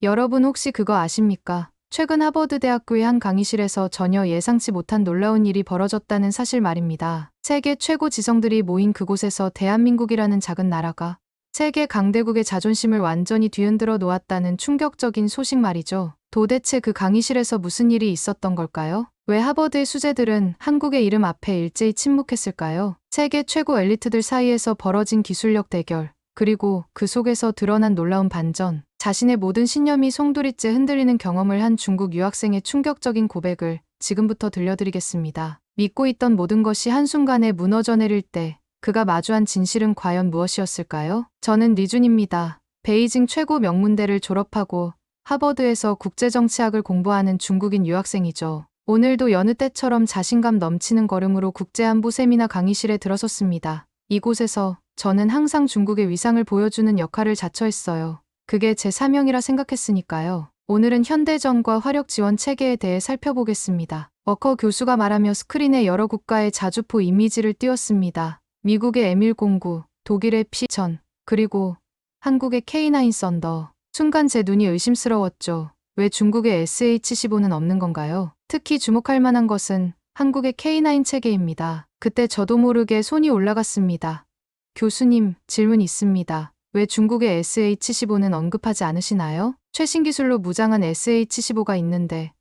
여러분 혹시 그거 아십니까? 최근 하버드 대학교의 한 강의실에서 전혀 예상치 못한 놀라운 일이 벌어졌다는 사실 말입니다. 세계 최고 지성들이 모인 그곳에서 대한민국이라는 작은 나라가 세계 강대국의 자존심을 완전히 뒤흔들어 놓았다는 충격적인 소식 말이죠. 도대체 그 강의실에서 무슨 일이 있었던 걸까요? 왜 하버드의 수재들은 한국의 이름 앞에 일제히 침묵했을까요? 세계 최고 엘리트들 사이에서 벌어진 기술력 대결, 그리고 그 속에서 드러난 놀라운 반전, 자신의 모든 신념이 송두리째 흔들리는 경험을 한 중국 유학생의 충격적인 고백을 지금부터 들려드리겠습니다. 믿고 있던 모든 것이 한순간에 무너져 내릴 때 그가 마주한 진실은 과연 무엇이었을까요? 저는 리준입니다. 베이징 최고 명문대를 졸업하고 하버드에서 국제정치학을 공부하는 중국인 유학생이죠. 오늘도 여느 때처럼 자신감 넘치는 걸음으로 국제안보 세미나 강의실에 들어섰습니다. 이곳에서 저는 항상 중국의 위상을 보여주는 역할을 자처했어요. 그게 제 사명이라 생각했으니까요. 오늘은 현대전과 화력 지원 체계에 대해 살펴보겠습니다. 워커 교수가 말하며 스크린에 여러 국가의 자주포 이미지를 띄웠습니다. 미국의 M109, 독일의 P-1000, 그리고 한국의 K9 썬더. 순간 제 눈이 의심스러웠죠. 왜 중국의 SH-15는 없는 건가요? 특히 주목할 만한 것은 한국의 K9 체계입니다. 그때 저도 모르게 손이 올라갔습니다. 교수님, 질문 있습니다. 왜 중국의 SH-15는 언급하지 않으시나요? 최신 기술로 무장한 SH-15가 있는데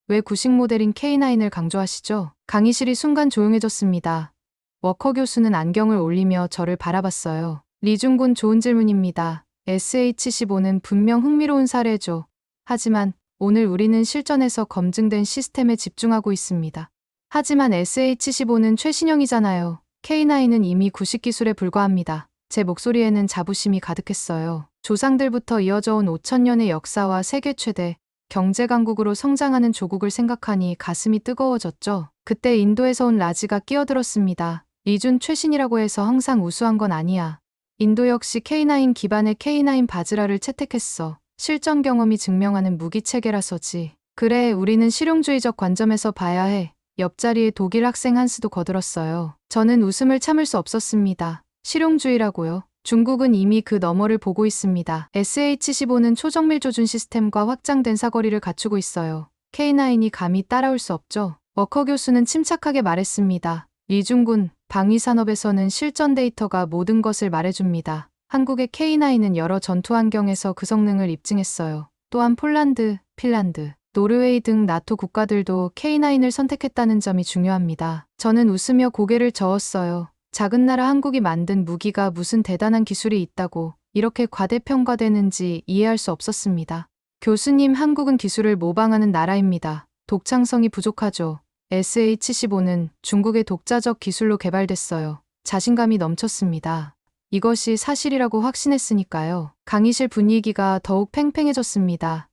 왜 구식 모델인 K9을 강조하시죠? 강의실이 순간 조용해졌습니다. 워커 교수는 안경을 올리며 저를 바라봤어요. 리중군, 좋은 질문입니다. SH-15는 분명 흥미로운 사례죠. 하지만 오늘 우리는 실전에서 검증된 시스템에 집중하고 있습니다. 하지만 SH-15는 최신형이잖아요. K9은 이미 구식 기술에 불과합니다. 제 목소리에는 자부심이 가득했어요. 조상들부터 이어져온 5,000년의 역사와 세계 최대 경제 강국으로 성장하는 조국을 생각하니 가슴이 뜨거워졌죠. 그때 인도에서 온 라지가 끼어들었습니다. 리준, 최신이라고 해서 항상 우수한 건 아니야. 인도 역시 K9 기반의 K9 바즈라를 채택했어. 실전 경험이 증명하는 무기 체계라서지. 그래, 우리는 실용주의적 관점에서 봐야 해. 옆자리에 독일 학생 한스도 거들었어요. 저는 웃음을 참을 수 없었습니다. 실용주의라고요? 중국은 이미 그 너머를 보고 있습니다. SH-15는 초정밀 조준 시스템과 확장된 사거리를 갖추고 있어요. K9이 감히 따라올 수 없죠. 워커 교수는 침착하게 말했습니다. 리중군, 방위산업에서는 실전 데이터가 모든 것을 말해줍니다. 한국의 K9은 여러 전투 환경에서 그 성능을 입증했어요. 또한 폴란드, 핀란드, 노르웨이 등 나토 국가들도 K9을 선택했다는 점이 중요합니다. 저는 웃으며 고개를 저었어요. 작은 나라 한국이 만든 무기가 무슨 대단한 기술이 있다고 이렇게 과대평가되는지 이해할 수 없었습니다. 교수님, 한국은 기술을 모방하는 나라입니다. 독창성이 부족하죠. SH-15는 중국의 독자적 기술로 개발됐어요. 자신감이 넘쳤습니다. 이것이 사실이라고 확신했으니까요. 강의실 분위기가 더욱 팽팽해졌습니다.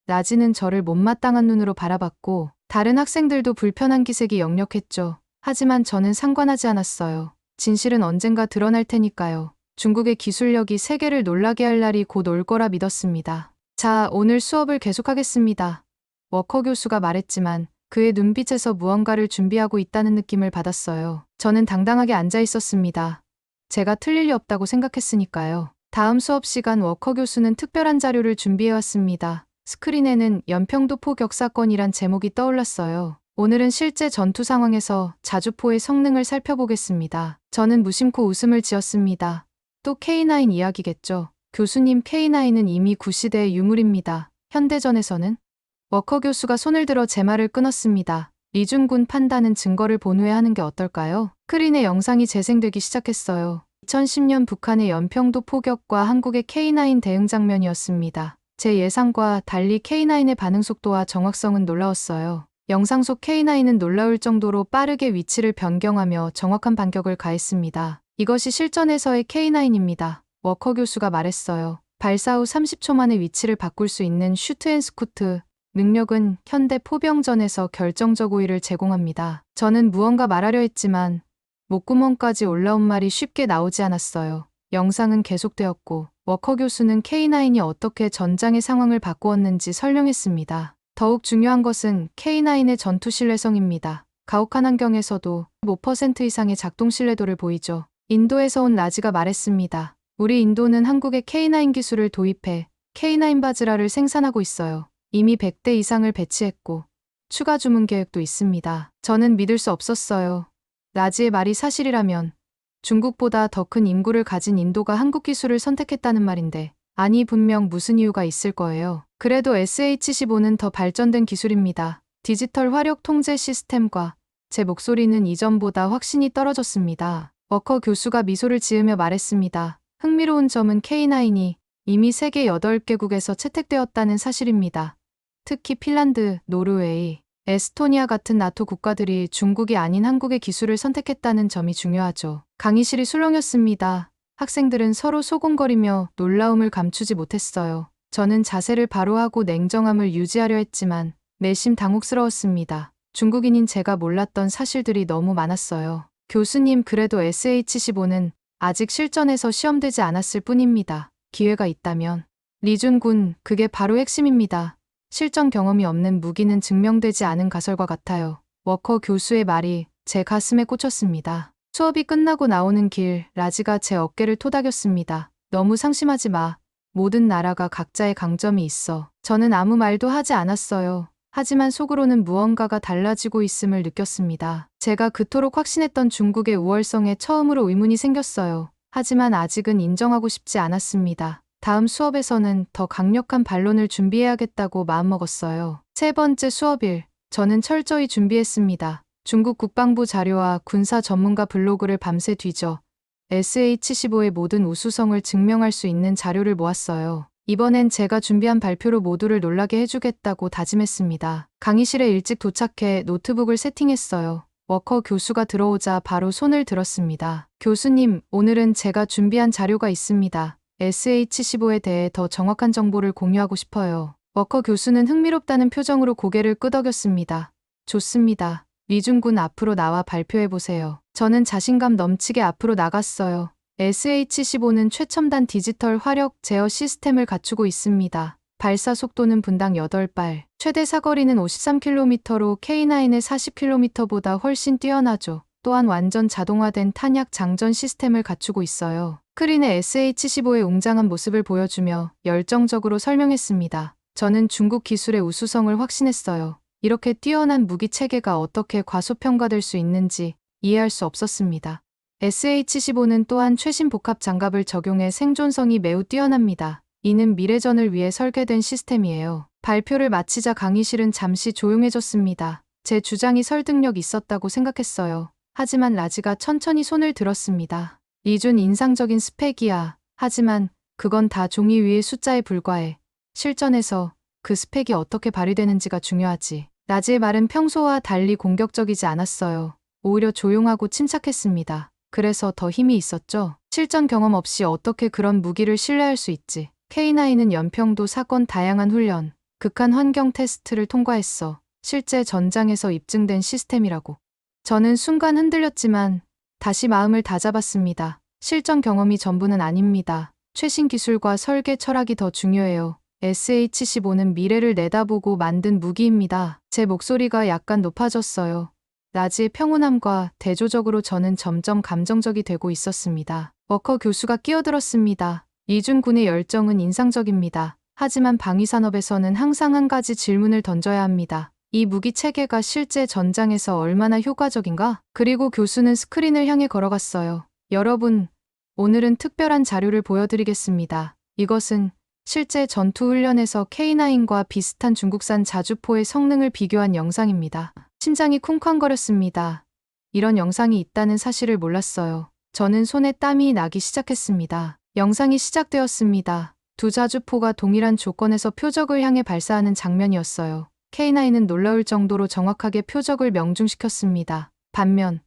라지는 저를 못마땅한 눈으로 바라봤고 다른 학생들도 불편한 기색이 역력했죠. 하지만 저는 상관하지 않았어요. 진실은 언젠가 드러날 테니까요. 중국의 기술력이 세계를 놀라게 할 날이 곧 올 거라 믿었습니다. 자, 오늘 수업을 계속하겠습니다. 워커 교수가 말했지만 그의 눈빛에서 무언가를 준비하고 있다는 느낌을 받았어요. 저는 당당하게 앉아 있었습니다. 제가 틀릴 리 없다고 생각했으니까요. 다음 수업 시간 워커 교수는 특별한 자료를 준비해왔습니다. 스크린에는 연평도 포격 사건이란 제목이 떠올랐어요. 오늘은 실제 전투 상황에서 자주포의 성능을 살펴보겠습니다. 저는 무심코 웃음을 지었습니다. 또 K9 이야기겠죠. 교수님, K9은 이미 구시대의 유물입니다. 현대전에서는? 워커 교수가 손을 들어 제 말을 끊었습니다. 리준군, 판단은 증거를 본 후에 하는 게 어떨까요? 스크린에 영상이 재생되기 시작했어요. 2010년 북한의 연평도 포격과 한국의 K9 대응 장면이었습니다. 제 예상과 달리 K9의 반응 속도와 정확성은 놀라웠어요. 영상 속 K9은 놀라울 정도로 빠르게 위치를 변경하며 정확한 반격을 가했습니다. 이것이 실전에서의 K9입니다. 워커 교수가 말했어요. 발사 후 30초 만에 위치를 바꿀 수 있는 슈트 앤 스쿠트 능력은 현대 포병전에서 결정적 우위를 제공합니다. 저는 무언가 말하려 했지만 목구멍까지 올라온 말이 쉽게 나오지 않았어요. 영상은 계속되었고 워커 교수는 K9이 어떻게 전장의 상황을 바꾸었는지 설명했습니다. 더욱 중요한 것은 K9의 전투 신뢰성입니다. 가혹한 환경에서도 5% 이상의 작동 신뢰도를 보이죠. 인도에서 온 라지가 말했습니다. 우리 인도는 한국의 K9 기술을 도입해 K9 바즈라를 생산하고 있어요. 이미 100대 이상을 배치했고 추가 주문 계획도 있습니다. 저는 믿을 수 없었어요. 라지의 말이 사실이라면 중국보다 더 큰 인구를 가진 인도가 한국 기술을 선택했다는 말인데, 아니 분명 무슨 이유가 있을 거예요. 그래도 SH15는 더 발전된 기술입니다. 디지털 화력 통제 시스템과 제 목소리는 이전보다 확신이 떨어졌습니다. 워커 교수가 미소를 지으며 말했습니다. 흥미로운 점은 K9이 이미 세계 8개국에서 채택되었다는 사실입니다. 특히 핀란드, 노르웨이, 에스토니아 같은 나토 국가들이 중국이 아닌 한국의 기술을 선택했다는 점이 중요하죠. 강의실이 술렁였습니다. 학생들은 서로 소곤거리며 놀라움을 감추지 못했어요. 저는 자세를 바로 하고 냉정함을 유지하려 했지만 내심 당혹스러웠습니다. 중국인인 제가 몰랐던 사실들이 너무 많았어요. 교수님, 그래도 SH15는 아직 실전에서 시험되지 않았을 뿐입니다. 기회가 있다면. 리준 군, 그게 바로 핵심입니다. 실전 경험이 없는 무기는 증명되지 않은 가설과 같아요. 워커 교수의 말이 제 가슴에 꽂혔습니다. 수업이 끝나고 나오는 길, 라지가 제 어깨를 토닥였습니다. 너무 상심하지 마. 모든 나라가 각자의 강점이 있어. 저는 아무 말도 하지 않았어요. 하지만 속으로는 무언가가 달라지고 있음을 느꼈습니다. 제가 그토록 확신했던 중국의 우월성에 처음으로 의문이 생겼어요. 하지만 아직은 인정하고 싶지 않았습니다. 다음 수업에서는 더 강력한 반론을 준비해야겠다고 마음먹었어요. 세 번째 수업일, 저는 철저히 준비했습니다. 중국 국방부 자료와 군사 전문가 블로그를 밤새 뒤져 SH15의 모든 우수성을 증명할 수 있는 자료를 모았어요. 이번엔 제가 준비한 발표로 모두를 놀라게 해주겠다고 다짐했습니다. 강의실에 일찍 도착해 노트북을 세팅했어요. 워커 교수가 들어오자 바로 손을 들었습니다. 교수님, 오늘은 제가 준비한 자료가 있습니다. SH15에 대해 더 정확한 정보를 공유하고 싶어요. 워커 교수는 흥미롭다는 표정으로 고개를 끄덕였습니다. 좋습니다. 리준 군, 앞으로 나와 발표해보세요. 저는 자신감 넘치게 앞으로 나갔어요. SH15는 최첨단 디지털 화력 제어 시스템을 갖추고 있습니다. 발사 속도는 분당 8발, 최대 사거리는 53km로 K9의 40km보다 훨씬 뛰어나죠. 또한 완전 자동화된 탄약 장전 시스템을 갖추고 있어요. 스크린에 SH15의 웅장한 모습을 보여주며 열정적으로 설명했습니다. 저는 중국 기술의 우수성을 확신했어요. 이렇게 뛰어난 무기 체계가 어떻게 과소평가될 수 있는지 이해할 수 없었습니다. SH15는 또한 최신 복합 장갑을 적용해 생존성이 매우 뛰어납니다. 이는 미래전을 위해 설계된 시스템이에요. 발표를 마치자 강의실은 잠시 조용해졌습니다. 제 주장이 설득력 있었다고 생각했어요. 하지만 라지가 천천히 손을 들었습니다. 리준, 인상적인 스펙이야. 하지만 그건 다 종이 위의 숫자에 불과해. 실전에서 그 스펙이 어떻게 발휘되는지가 중요하지. 라지의 말은 평소와 달리 공격적이지 않았어요. 오히려 조용하고 침착했습니다. 그래서 더 힘이 있었죠. 실전 경험 없이 어떻게 그런 무기를 신뢰할 수 있지. K9은 연평도 사건 다양한 훈련, 극한 환경 테스트를 통과했어. 실제 전장에서 입증된 시스템이라고. 저는 순간 흔들렸지만 다시 마음을 다잡았습니다. 실전 경험이 전부는 아닙니다. 최신 기술과 설계 철학이 더 중요해요. SH15는 미래를 내다보고 만든 무기입니다. 제 목소리가 약간 높아졌어요. 라지의 평온함과 대조적으로 저는 점점 감정적이 되고 있었습니다. 워커 교수가 끼어들었습니다. 리준 군의 열정은 인상적입니다. 하지만 방위산업에서는 항상 한 가지 질문을 던져야 합니다. 이 무기 체계가 실제 전장에서 얼마나 효과적인가? 그리고 교수는 스크린을 향해 걸어갔어요. 여러분, 오늘은 특별한 자료를 보여드리겠습니다. 이것은 실제 전투 훈련에서 K9과 비슷한 중국산 자주포의 성능을 비교한 영상입니다. 심장이 쿵쾅거렸습니다. 이런 영상이 있다는 사실을 몰랐어요. 저는 손에 땀이 나기 시작했습니다. 영상이 시작되었습니다. 두 자주포가 동일한 조건에서 표적을 향해 발사하는 장면이었어요. K9은 놀라울 정도로 정확하게 표적을 명중시켰습니다. 반면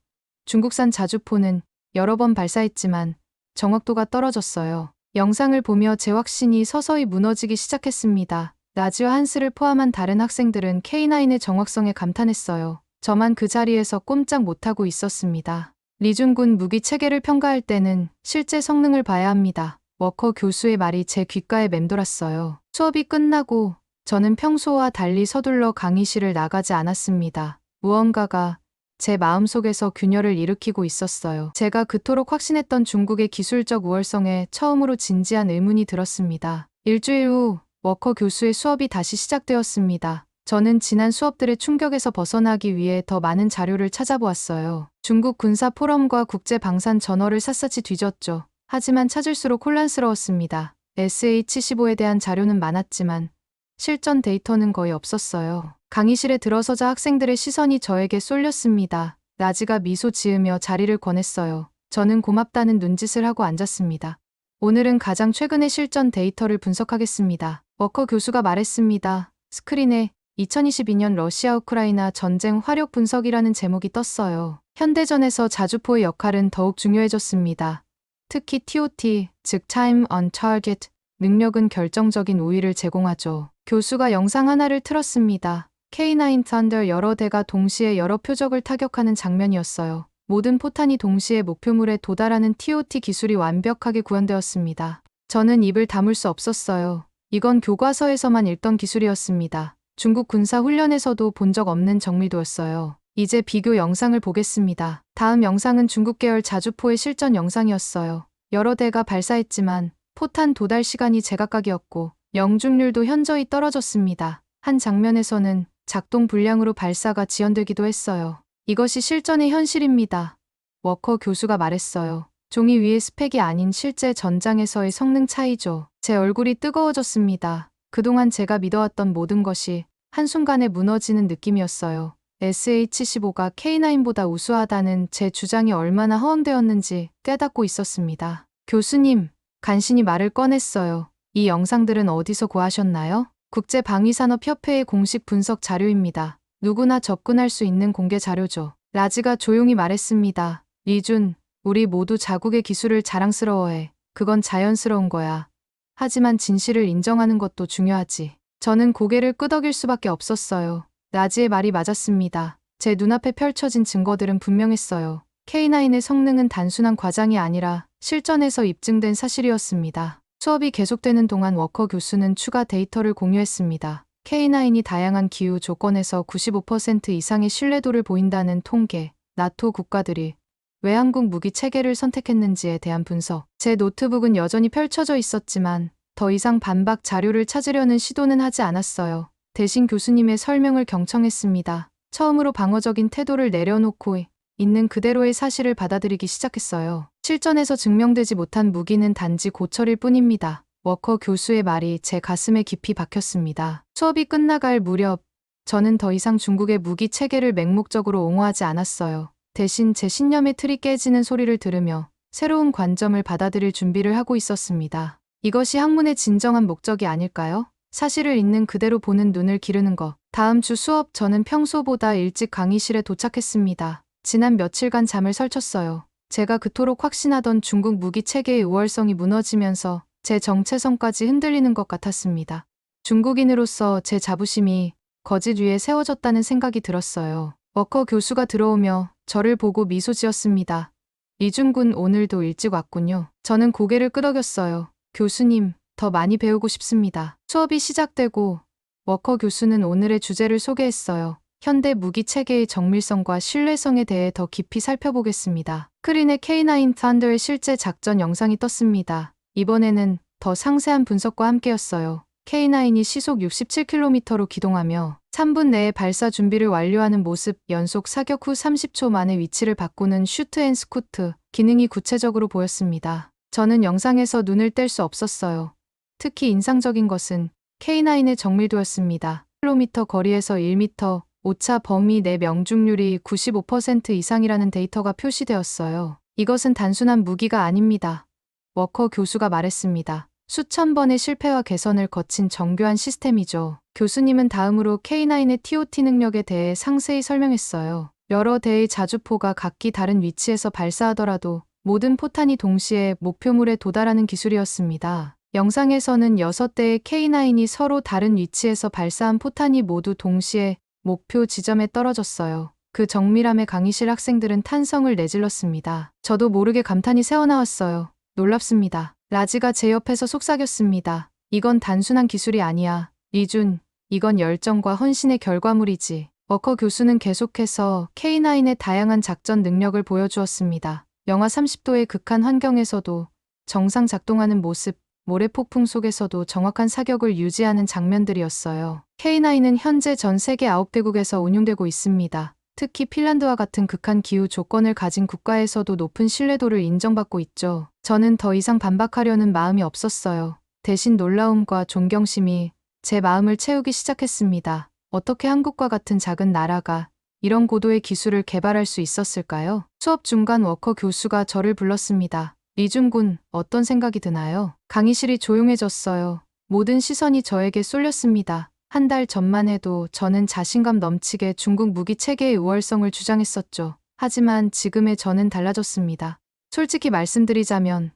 중국산 자주포는 여러 번 발사했지만 정확도가 떨어졌어요. 영상을 보며 제 확신이 서서히 무너지기 시작했습니다. 라지와 한스를 포함한 다른 학생들은 K9의 정확성에 감탄했어요. 저만 그 자리에서 꼼짝 못하고 있었습니다. 리준 군, 무기 체계를 평가할 때는 실제 성능을 봐야 합니다. 워커 교수의 말이 제 귓가에 맴돌았어요. 수업이 끝나고 저는 평소와 달리 서둘러 강의실을 나가지 않았습니다. 무언가가 제 마음속에서 균열을 일으키고 있었어요. 제가 그토록 확신했던 중국의 기술적 우월성에 처음으로 진지한 의문이 들었습니다. 일주일 후 워커 교수의 수업이 다시 시작되었습니다. 저는 지난 수업들의 충격에서 벗어나기 위해 더 많은 자료를 찾아보았어요. 중국 군사 포럼과 국제 방산 저널을 샅샅이 뒤졌죠. 하지만 찾을수록 혼란스러웠습니다. SH-15에 대한 자료는 많았지만 실전 데이터는 거의 없었어요. 강의실에 들어서자 학생들의 시선이 저에게 쏠렸습니다. 라지가 미소 지으며 자리를 권했어요. 저는 고맙다는 눈짓을 하고 앉았습니다. 오늘은 가장 최근의 실전 데이터를 분석하겠습니다. 워커 교수가 말했습니다. 스크린에 2022년 러시아 우크라이나 전쟁 화력 분석이라는 제목이 떴어요. 현대전에서 자주포의 역할은 더욱 중요해졌습니다. 특히 TOT, 즉 Time on Target, 능력은 결정적인 우위를 제공하죠. 교수가 영상 하나를 틀었습니다. K9 Thunder 여러 대가 동시에 여러 표적을 타격하는 장면이었어요. 모든 포탄이 동시에 목표물에 도달하는 TOT 기술이 완벽하게 구현되었습니다. 저는 입을 다물 수 없었어요. 이건 교과서에서만 읽던 기술이었습니다. 중국 군사 훈련에서도 본 적 없는 정밀도였어요. 이제 비교 영상을 보겠습니다. 다음 영상은 중국 계열 자주포의 실전 영상이었어요. 여러 대가 발사했지만 포탄 도달 시간이 제각각이었고 명중률도 현저히 떨어졌습니다. 한 장면에서는 작동 불량으로 발사가 지연되기도 했어요. 이것이 실전의 현실입니다. 워커 교수가 말했어요. 종이 위의 스펙이 아닌 실제 전장에서의 성능 차이죠. 제 얼굴이 뜨거워졌습니다. 그동안 제가 믿어왔던 모든 것이 한순간에 무너지는 느낌이었어요. SH-15가 K9보다 우수하다는 제 주장이 얼마나 허황되었는지 깨닫고 있었습니다. 교수님, 간신히 말을 꺼냈어요. 이 영상들은 어디서 구하셨나요? 국제방위산업협회의 공식 분석 자료입니다. 누구나 접근할 수 있는 공개 자료죠. 라지가 조용히 말했습니다. 리준, 우리 모두 자국의 기술을 자랑스러워해. 그건 자연스러운 거야. 하지만 진실을 인정하는 것도 중요하지. 저는 고개를 끄덕일 수밖에 없었어요. 라지의 말이 맞았습니다. 제 눈앞에 펼쳐진 증거들은 분명했어요. K9의 성능은 단순한 과장이 아니라 실전에서 입증된 사실이었습니다. 수업이 계속되는 동안 워커 교수는 추가 데이터를 공유했습니다. K9이 다양한 기후 조건에서 95% 이상의 신뢰도를 보인다는 통계, 나토 국가들이 왜 한국 무기 체계를 선택했는지에 대한 분석. 제 노트북은 여전히 펼쳐져 있었지만 더 이상 반박 자료를 찾으려는 시도는 하지 않았어요. 대신 교수님의 설명을 경청했습니다. 처음으로 방어적인 태도를 내려놓고 있는 그대로의 사실을 받아들이기 시작했어요. 실전에서 증명되지 못한 무기는 단지 고철일 뿐입니다. 워커 교수의 말이 제 가슴에 깊이 박혔습니다. 수업이 끝나갈 무렵, 저는 더 이상 중국의 무기 체계를 맹목적으로 옹호하지 않았어요. 대신 제 신념의 틀이 깨지는 소리를 들으며 새로운 관점을 받아들일 준비를 하고 있었습니다. 이것이 학문의 진정한 목적이 아닐까요? 사실을 있는 그대로 보는 눈을 기르는 것. 다음 주 수업 저는 평소보다 일찍 강의실에 도착했습니다. 지난 며칠간 잠을 설쳤어요. 제가 그토록 확신하던 중국 무기 체계의 우월성이 무너지면서 제 정체성까지 흔들리는 것 같았습니다. 중국인으로서 제 자부심이 거짓 위에 세워졌다는 생각이 들었어요. 워커 교수가 들어오며 저를 보고 미소 지었습니다. 리준군 오늘도 일찍 왔군요. 저는 고개를 끄덕였어요. 교수님, 더 많이 배우고 싶습니다. 수업이 시작되고 워커 교수는 오늘의 주제를 소개했어요. 현대 무기 체계의 정밀성과 신뢰성에 대해 더 깊이 살펴보겠습니다. 스크린에 K9 Thunder의 실제 작전 영상이 떴습니다. 이번에는 더 상세한 분석과 함께였어요. K9이 시속 67km로 기동하며 3분 내에 발사 준비를 완료하는 모습, 연속 사격 후 30초 만에 위치를 바꾸는 슈트 앤 스쿠트 기능이 구체적으로 보였습니다. 저는 영상에서 눈을 뗄 수 없었어요. 특히 인상적인 것은 K9의 정밀도였습니다. 킬로미터 거리에서 1m, 오차 범위 내 명중률이 95% 이상이라는 데이터가 표시되었어요. 이것은 단순한 무기가 아닙니다. 워커 교수가 말했습니다. 수천 번의 실패와 개선을 거친 정교한 시스템이죠. 교수님은 다음으로 K9의 TOT 능력에 대해 상세히 설명했어요. 여러 대의 자주포가 각기 다른 위치에서 발사하더라도 모든 포탄이 동시에 목표물에 도달하는 기술이었습니다. 영상에서는 6대의 K9이 서로 다른 위치에서 발사한 포탄이 모두 동시에 목표 지점에 떨어졌어요. 그 정밀함에 강의실 학생들은 탄성을 내질렀습니다. 저도 모르게 감탄이 새어나왔어요. 놀랍습니다. 라지가 제 옆에서 속삭였습니다. 이건 단순한 기술이 아니야. 리준, 이건 열정과 헌신의 결과물이지. 워커 교수는 계속해서 K9의 다양한 작전 능력을 보여주었습니다. 영하 30도의 극한 환경에서도 정상 작동하는 모습, 모래폭풍 속에서도 정확한 사격을 유지하는 장면들이었어요. K9은 현재 전 세계 9개국에서 운용되고 있습니다. 특히 핀란드와 같은 극한 기후 조건을 가진 국가에서도 높은 신뢰도를 인정받고 있죠. 저는 더 이상 반박하려는 마음이 없었어요. 대신 놀라움과 존경심이 제 마음을 채우기 시작했습니다. 어떻게 한국과 같은 작은 나라가 이런 고도의 기술을 개발할 수 있었을까요? 수업 중간 워커 교수가 저를 불렀습니다. 리준군, 어떤 생각이 드나요? 강의실이 조용해졌어요. 모든 시선이 저에게 쏠렸습니다. 한 달 전만 해도 저는 자신감 넘치게 중국 무기 체계의 우월성을 주장했었죠. 하지만 지금의 저는 달라졌습니다. 솔직히 말씀드리자면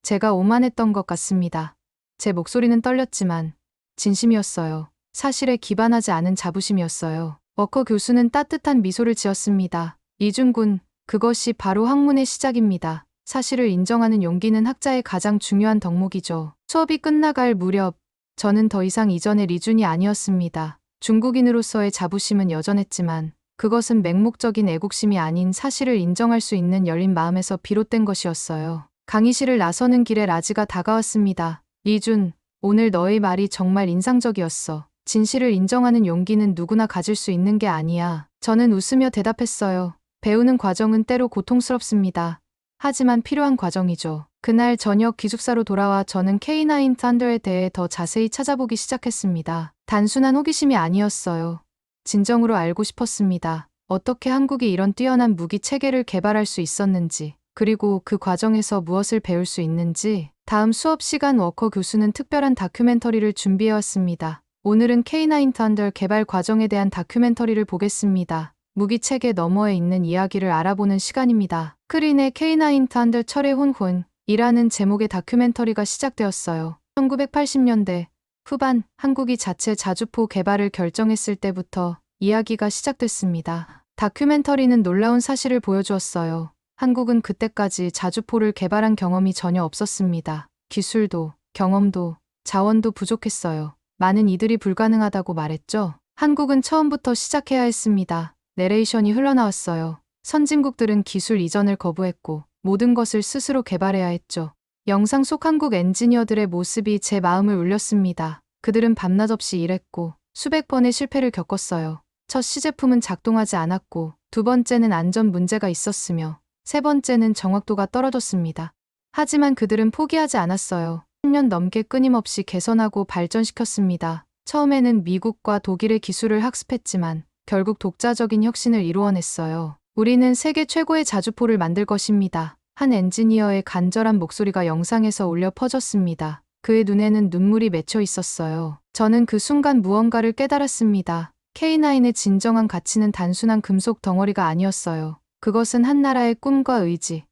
제가 오만했던 것 같습니다. 제 목소리는 떨렸지만 진심이었어요. 사실에 기반하지 않은 자부심이었어요. 워커 교수는 따뜻한 미소를 지었습니다. 이준군, 그것이 바로 학문의 시작입니다. 사실을 인정하는 용기는 학자의 가장 중요한 덕목이죠. 수업이 끝나갈 무렵 저는 더 이상 이전의 리준이 아니었습니다. 중국인으로서의 자부심은 여전했지만 그것은 맹목적인 애국심이 아닌 사실을 인정할 수 있는 열린 마음에서 비롯된 것이었어요. 강의실을 나서는 길에 라지가 다가왔습니다. 리준, 오늘 너의 말이 정말 인상적이었어. 진실을 인정하는 용기는 누구나 가질 수 있는 게 아니야. 저는 웃으며 대답했어요. 배우는 과정은 때로 고통스럽습니다. 하지만 필요한 과정이죠. 그날 저녁 기숙사로 돌아와 저는 K9 Thunder에 대해 더 자세히 찾아보기 시작했습니다. 단순한 호기심이 아니었어요. 진정으로 알고 싶었습니다. 어떻게 한국이 이런 뛰어난 무기 체계를 개발할 수 있었는지, 그리고 그 과정에서 무엇을 배울 수 있는지. 다음 수업 시간 워커 교수는 특별한 다큐멘터리를 준비해왔습니다. 오늘은 K9 Thunder 개발 과정에 대한 다큐멘터리를 보겠습니다. 무기 체계 너머에 있는 이야기를 알아보는 시간입니다. 크린의 K9 Thunder 철의 혼혼이라는 제목의 다큐멘터리가 시작되었어요. 1980년대 후반 한국이 자체 자주포 개발을 결정했을 때부터 이야기가 시작됐습니다. 다큐멘터리는 놀라운 사실을 보여주었어요. 한국은 그때까지 자주포를 개발한 경험이 전혀 없었습니다. 기술도, 경험도, 자원도 부족했어요. 많은 이들이 불가능하다고 말했죠. 한국은 처음부터 시작해야 했습니다. 내레이션이 흘러나왔어요. 선진국들은 기술 이전을 거부했고 모든 것을 스스로 개발해야 했죠. 영상 속 한국 엔지니어들의 모습이 제 마음을 울렸습니다. 그들은 밤낮 없이 일했고 수백 번의 실패를 겪었어요. 첫 시제품은 작동하지 않았고 두 번째는 안전 문제가 있었으며 세 번째는 정확도가 떨어졌습니다. 하지만 그들은 포기하지 않았어요. 10년 넘게 끊임없이 개선하고 발전시켰습니다. 처음에는 미국과 독일의 기술을 학습했지만 결국 독자적인 혁신을 이루어냈어요. 우리는 세계 최고의 자주포를 만들 것입니다. 한 엔지니어의 간절한 목소리가 영상에서 울려 퍼졌습니다. 그의 눈에는 눈물이 맺혀 있었어요. 저는 그 순간 무언가를 깨달았습니다. K9의 진정한 가치는 단순한 금속 덩어리가 아니었어요. 그것은 한 나라의 꿈과 의지,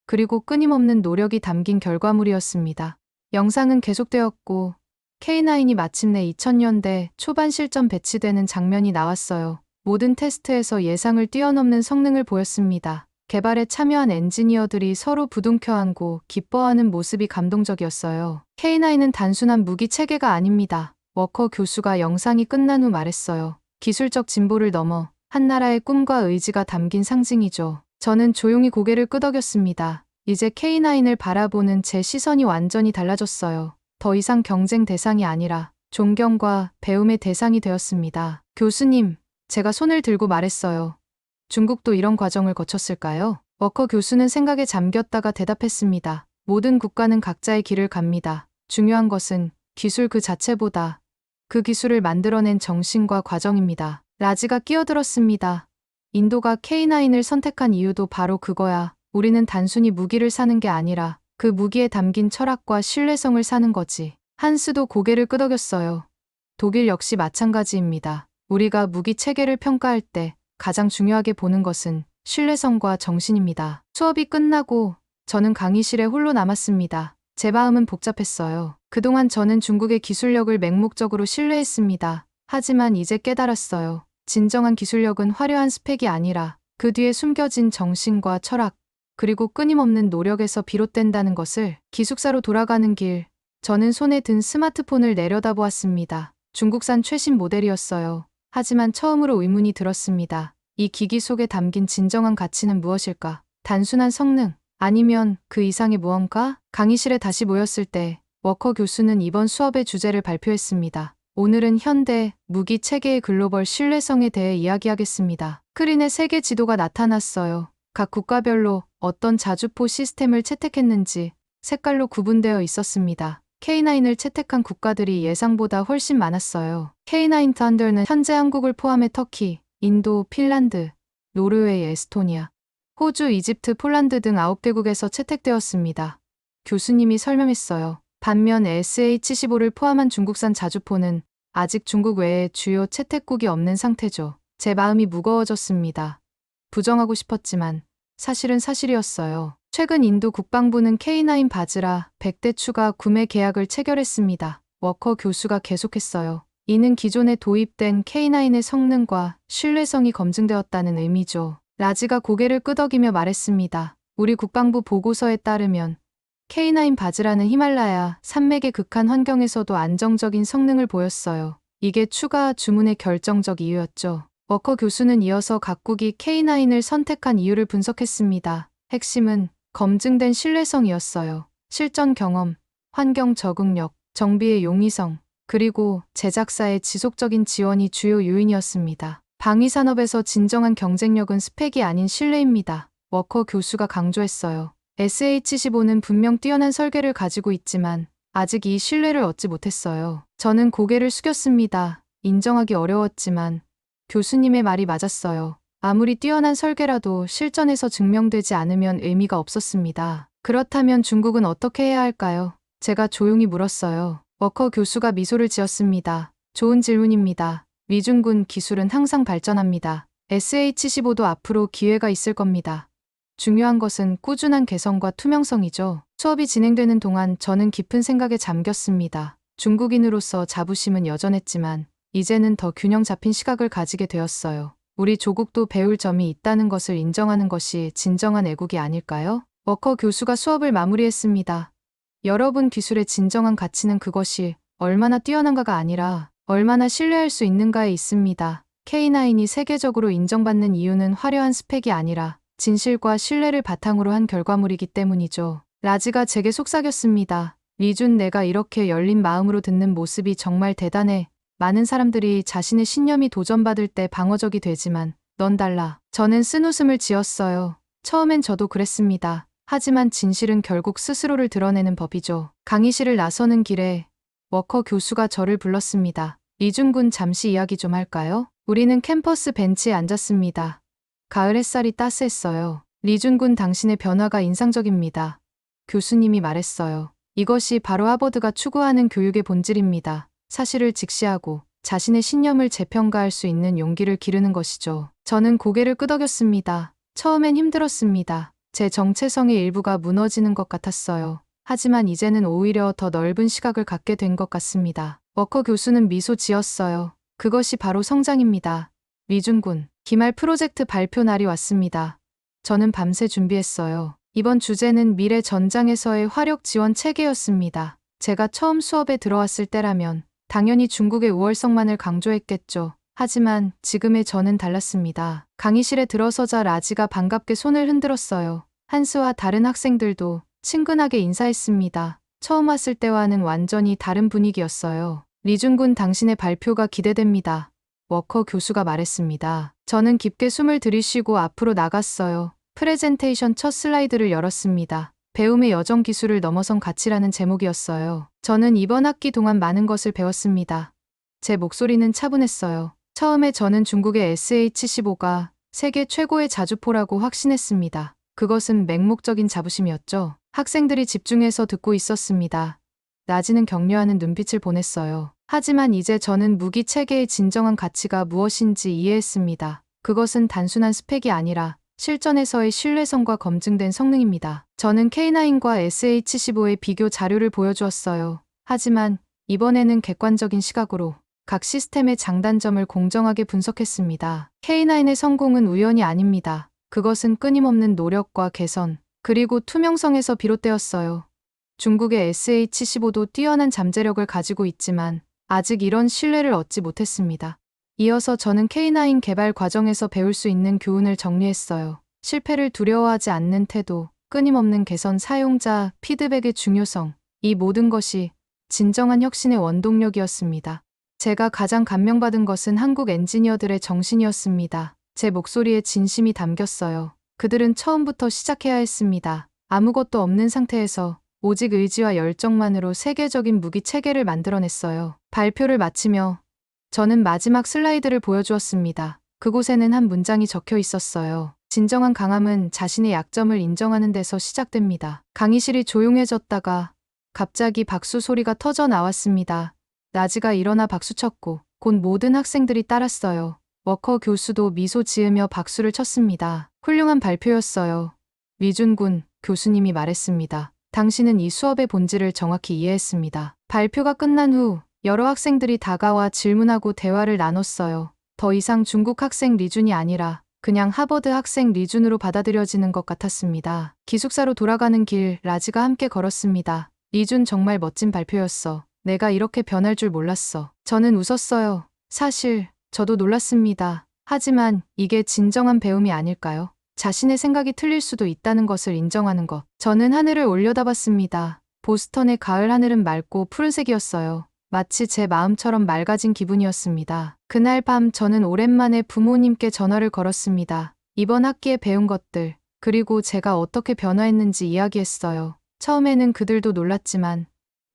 그리고 끊임없는 노력이 담긴 결과물이었습니다. 영상은 계속되었고 K9이 마침내 2000년대 초반 실전 배치되는 장면이 나왔어요. 모든 테스트에서 예상을 뛰어넘는 성능을 보였습니다. 개발에 참여한 엔지니어들이 서로 부둥켜 안고 기뻐하는 모습이 감동적이었어요. K9은 단순한 무기 체계가 아닙니다. 워커 교수가 영상이 끝난 후 말했어요. 기술적 진보를 넘어 한 나라의 꿈과 의지가 담긴 상징이죠. 저는 조용히 고개를 끄덕였습니다. 이제 K9을 바라보는 제 시선이 완전히 달라졌어요. 더 이상 경쟁 대상이 아니라 존경과 배움의 대상이 되었습니다. 교수님, 제가 손을 들고 말했어요. 중국도 이런 과정을 거쳤을까요? 워커 교수는 생각에 잠겼다가 대답했습니다. 모든 국가는 각자의 길을 갑니다. 중요한 것은 기술 그 자체보다 그 기술을 만들어낸 정신과 과정입니다. 라지가 끼어들었습니다. 인도가 K9을 선택한 이유도 바로 그거야. 우리는 단순히 무기를 사는 게 아니라 그 무기에 담긴 철학과 신뢰성을 사는 거지. 한스도 고개를 끄덕였어요. 독일 역시 마찬가지입니다. 우리가 무기 체계를 평가할 때 가장 중요하게 보는 것은 신뢰성과 정신입니다. 수업이 끝나고 저는 강의실에 홀로 남았습니다. 제 마음은 복잡했어요. 그동안 저는 중국의 기술력을 맹목적으로 신뢰했습니다. 하지만 이제 깨달았어요. 진정한 기술력은 화려한 스펙이 아니라 그 뒤에 숨겨진 정신과 철학, 그리고 끊임없는 노력에서 비롯된다는 것을. 기숙사로 돌아가는 길, 저는 손에 든 스마트폰을 내려다보았습니다. 중국산 최신 모델이었어요. 하지만 처음으로 의문이 들었습니다. 이 기기 속에 담긴 진정한 가치는 무엇일까? 단순한 성능, 아니면 그 이상의 무언가? 강의실에 다시 모였을 때 워커 교수는 이번 수업의 주제를 발표했습니다. 오늘은 현대, 무기 체계의 글로벌 신뢰성에 대해 이야기하겠습니다. 스크린에 세계 지도가 나타났어요. 각 국가별로 어떤 자주포 시스템을 채택했는지 색깔로 구분되어 있었습니다. K9을 채택한 국가들이 예상보다 훨씬 많았어요. K9 썬더는 현재 한국을 포함해 터키, 인도, 핀란드, 노르웨이, 에스토니아, 호주, 이집트, 폴란드 등 9개국에서 채택되었습니다. 교수님이 설명했어요. 반면 SH-15를 포함한 중국산 자주포는 아직 중국 외에 주요 채택국이 없는 상태죠. 제 마음이 무거워졌습니다. 부정하고 싶었지만 사실은 사실이었어요. 최근 인도 국방부는 K9 바즈라 100대 추가 구매 계약을 체결했습니다. 워커 교수가 계속했어요. 이는 기존에 도입된 K9의 성능과 신뢰성이 검증되었다는 의미죠. 라지가 고개를 끄덕이며 말했습니다. 우리 국방부 보고서에 따르면 K9 바즈라는 히말라야 산맥의 극한 환경에서도 안정적인 성능을 보였어요. 이게 추가 주문의 결정적 이유였죠. 워커 교수는 이어서 각국이 K9을 선택한 이유를 분석했습니다. 핵심은 검증된 신뢰성이었어요. 실전 경험, 환경 적응력, 정비의 용이성, 그리고 제작사의 지속적인 지원이 주요 요인이었습니다. 방위산업에서 진정한 경쟁력은 스펙이 아닌 신뢰입니다. 워커 교수가 강조했어요. SH-15는 분명 뛰어난 설계를 가지고 있지만 아직 이 신뢰를 얻지 못했어요. 저는 고개를 숙였습니다. 인정하기 어려웠지만 교수님의 말이 맞았어요. 아무리 뛰어난 설계라도 실전에서 증명되지 않으면 의미가 없었습니다. 그렇다면 중국은 어떻게 해야 할까요? 제가 조용히 물었어요. 워커 교수가 미소를 지었습니다. 좋은 질문입니다. 미중군 기술은 항상 발전합니다. SH-15도 앞으로 기회가 있을 겁니다. 중요한 것은 꾸준한 개선과 투명성이죠. 수업이 진행되는 동안 저는 깊은 생각에 잠겼습니다. 중국인으로서 자부심은 여전했지만 이제는 더 균형 잡힌 시각을 가지게 되었어요. 우리 조국도 배울 점이 있다는 것을 인정하는 것이 진정한 애국이 아닐까요? 워커 교수가 수업을 마무리했습니다. 여러분, 기술의 진정한 가치는 그것이 얼마나 뛰어난가가 아니라 얼마나 신뢰할 수 있는가에 있습니다. K9이 세계적으로 인정받는 이유는 화려한 스펙이 아니라 진실과 신뢰를 바탕으로 한 결과물이기 때문이죠. 라지가 제게 속삭였습니다. 리준, 내가 이렇게 열린 마음으로 듣는 모습이 정말 대단해. 많은 사람들이 자신의 신념이 도전받을 때 방어적이 되지만 넌 달라. 저는 쓴웃음을 지었어요. 처음엔 저도 그랬습니다. 하지만 진실은 결국 스스로를 드러내는 법이죠. 강의실을 나서는 길에 워커 교수가 저를 불렀습니다. 리준군, 잠시 이야기 좀 할까요? 우리는 캠퍼스 벤치에 앉았습니다. 가을 햇살이 따스했어요. 리준군, 당신의 변화가 인상적입니다. 교수님이 말했어요. 이것이 바로 하버드가 추구하는 교육의 본질입니다. 사실을 직시하고 자신의 신념을 재평가할 수 있는 용기를 기르는 것이죠. 저는 고개를 끄덕였습니다. 처음엔 힘들었습니다. 제 정체성의 일부가 무너지는 것 같았어요. 하지만 이제는 오히려 더 넓은 시각을 갖게 된 것 같습니다. 워커 교수는 미소 지었어요. 그것이 바로 성장입니다. 리준군, 기말 프로젝트 발표 날이 왔습니다. 저는 밤새 준비했어요. 이번 주제는 미래 전장에서의 화력 지원 체계였습니다. 제가 처음 수업에 들어왔을 때라면 당연히 중국의 우월성만을 강조했겠죠. 하지만 지금의 저는 달랐습니다. 강의실에 들어서자 라지가 반갑게 손을 흔들었어요. 한스와 다른 학생들도 친근하게 인사했습니다. 처음 왔을 때와는 완전히 다른 분위기였어요. 리준군, 당신의 발표가 기대됩니다. 워커 교수가 말했습니다. 저는 깊게 숨을 들이쉬고 앞으로 나갔어요. 프레젠테이션 첫 슬라이드를 열었습니다. 배움의 여정, 기술을 넘어선 가치라는 제목이었어요. 저는 이번 학기 동안 많은 것을 배웠습니다. 제 목소리는 차분했어요. 처음에 저는 중국의 SH-15가 세계 최고의 자주포라고 확신했습니다. 그것은 맹목적인 자부심이었죠. 학생들이 집중해서 듣고 있었습니다. 라지는 격려하는 눈빛을 보냈어요. 하지만 이제 저는 무기 체계의 진정한 가치가 무엇인지 이해했습니다. 그것은 단순한 스펙이 아니라 실전에서의 신뢰성과 검증된 성능입니다. 저는 K9과 SH-15의 비교 자료를 보여주었어요. 하지만 이번에는 객관적인 시각으로 각 시스템의 장단점을 공정하게 분석했습니다. K9의 성공은 우연이 아닙니다. 그것은 끊임없는 노력과 개선, 그리고 투명성에서 비롯되었어요. 중국의 SH-15도 뛰어난 잠재력을 가지고 있지만 아직 이런 신뢰를 얻지 못했습니다. 이어서 저는 K9 개발 과정에서 배울 수 있는 교훈을 정리했어요. 실패를 두려워하지 않는 태도, 끊임없는 개선, 사용자 피드백의 중요성, 이 모든 것이 진정한 혁신의 원동력이었습니다. 제가 가장 감명받은 것은 한국 엔지니어들의 정신이었습니다. 제 목소리에 진심이 담겼어요. 그들은 처음부터 시작해야 했습니다. 아무것도 없는 상태에서 오직 의지와 열정만으로 세계적인 무기 체계를 만들어냈어요. 발표를 마치며 저는 마지막 슬라이드를 보여주었습니다. 그곳에는 한 문장이 적혀 있었어요. 진정한 강함은 자신의 약점을 인정하는 데서 시작됩니다. 강의실이 조용해졌다가 갑자기 박수 소리가 터져 나왔습니다. 나지가 일어나 박수쳤고 곧 모든 학생들이 따랐어요. 워커 교수도 미소 지으며 박수를 쳤습니다. 훌륭한 발표였어요. 위준군 교수님이 말했습니다. 당신은 이 수업의 본질을 정확히 이해했습니다. 발표가 끝난 후 여러 학생들이 다가와 질문하고 대화를 나눴어요. 더 이상 중국 학생 리준이 아니라 그냥 하버드 학생 리준으로 받아들여지는 것 같았습니다. 기숙사로 돌아가는 길 라지가 함께 걸었습니다. 리준 정말 멋진 발표였어. 내가 이렇게 변할 줄 몰랐어. 저는 웃었어요. 사실 저도 놀랐습니다. 하지만 이게 진정한 배움이 아닐까요? 자신의 생각이 틀릴 수도 있다는 것을 인정하는 것. 저는 하늘을 올려다봤습니다. 보스턴의 가을 하늘은 맑고 푸른색이었어요. 마치 제 마음처럼 맑아진 기분이었습니다. 그날 밤 저는 오랜만에 부모님께 전화를 걸었습니다. 이번 학기에 배운 것들, 그리고 제가 어떻게 변화했는지 이야기했어요. 처음에는 그들도 놀랐지만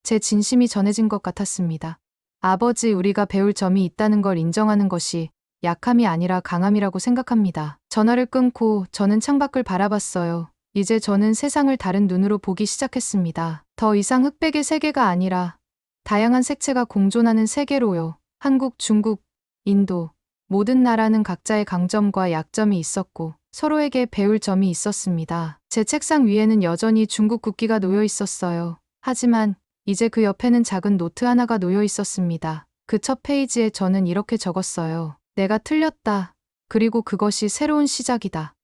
제 진심이 전해진 것 같았습니다. 아버지, 우리가 배울 점이 있다는 걸 인정하는 것이 약함이 아니라 강함이라고 생각합니다. 전화를 끊고 저는 창밖을 바라봤어요. 이제 저는 세상을 다른 눈으로 보기 시작했습니다. 더 이상 흑백의 세계가 아니라 다양한 색채가 공존하는 세계로요. 한국, 중국, 인도, 모든 나라는 각자의 강점과 약점이 있었고 서로에게 배울 점이 있었습니다. 제 책상 위에는 여전히 중국 국기가 놓여 있었어요. 하지만 이제 그 옆에는 작은 노트 하나가 놓여 있었습니다. 그 첫 페이지에 저는 이렇게 적었어요. 내가 틀렸다. 그리고 그것이 새로운 시작이다.